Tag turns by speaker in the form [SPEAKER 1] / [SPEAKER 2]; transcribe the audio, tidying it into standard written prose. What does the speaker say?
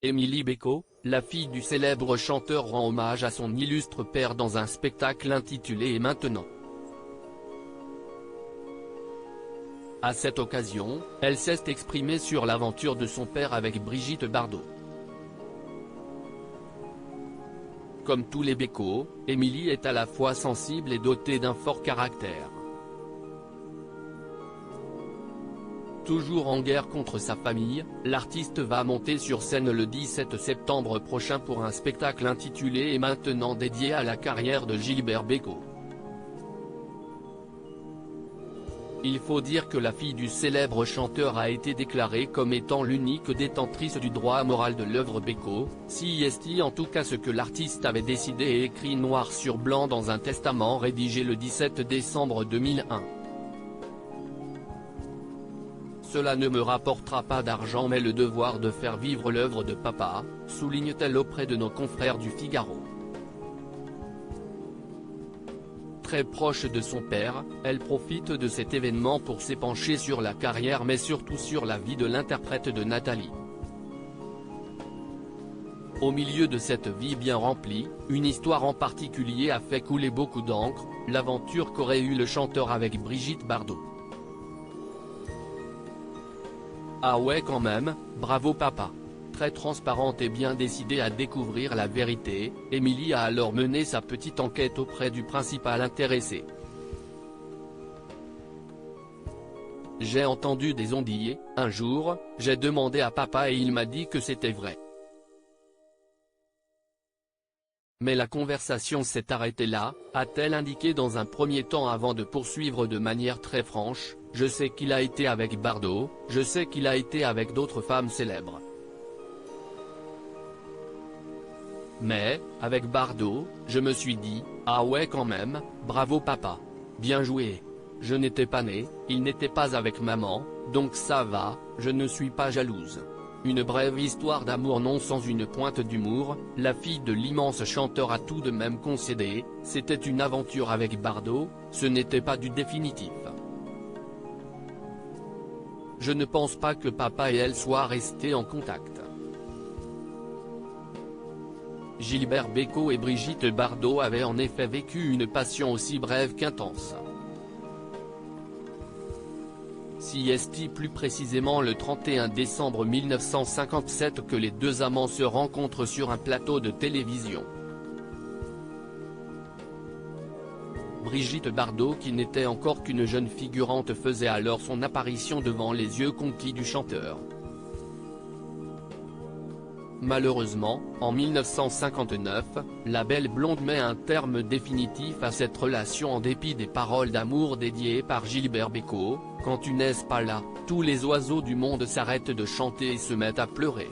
[SPEAKER 1] Émilie Béco, la fille du célèbre chanteur, rend hommage à son illustre père dans un spectacle intitulé Et maintenant. À cette occasion, elle s'est exprimée sur l'aventure de son père avec Brigitte Bardot. Comme tous les Béco, Émilie est à la fois sensible et dotée d'un fort caractère. Toujours en guerre contre sa famille, l'artiste va monter sur scène le 17 septembre prochain pour un spectacle intitulé Et maintenant, dédié à la carrière de Gilbert Bécaud. Il faut dire que la fille du célèbre chanteur a été déclarée comme étant l'unique détentrice du droit moral de l'œuvre Bécaud, si est en tout cas ce que l'artiste avait décidé et écrit noir sur blanc dans un testament rédigé le 17 décembre 2001. Cela ne me rapportera pas d'argent mais le devoir de faire vivre l'œuvre de papa, souligne-t-elle auprès de nos confrères du Figaro. Très proche de son père, elle profite de cet événement pour s'épancher sur la carrière mais surtout sur la vie de l'interprète de Nathalie. Au milieu de cette vie bien remplie, une histoire en particulier a fait couler beaucoup d'encre, l'aventure qu'aurait eue le chanteur avec Brigitte Bardot. Ah ouais quand même, bravo papa. Très transparente et bien décidée à découvrir la vérité, Émilie a alors mené sa petite enquête auprès du principal intéressé. J'ai entendu des ondits, un jour, j'ai demandé à papa et il m'a dit que c'était vrai. Mais la conversation s'est arrêtée là, a-t-elle indiqué dans un premier temps avant de poursuivre de manière très franche, je sais qu'il a été avec Bardot, je sais qu'il a été avec d'autres femmes célèbres. Mais, avec Bardot, je me suis dit, ah ouais quand même, bravo papa. Bien joué. Je n'étais pas né, il n'était pas avec maman, donc ça va, je ne suis pas jalouse. Une brève histoire d'amour non sans une pointe d'humour, la fille de l'immense chanteur a tout de même concédé, c'était une aventure avec Bardot, ce n'était pas du définitif. Je ne pense pas que papa et elle soient restés en contact. Gilbert Bécaud et Brigitte Bardot avaient en effet vécu une passion aussi brève qu'intense. Si est plus précisément le 31 décembre 1957 que les deux amants se rencontrent sur un plateau de télévision. Brigitte Bardot, qui n'était encore qu'une jeune figurante, faisait alors son apparition devant les yeux conquis du chanteur. Malheureusement, en 1959, la belle blonde met un terme définitif à cette relation en dépit des paroles d'amour dédiées par Gilbert Bécaud. Quand tu n'es pas là, tous les oiseaux du monde s'arrêtent de chanter et se mettent à pleurer.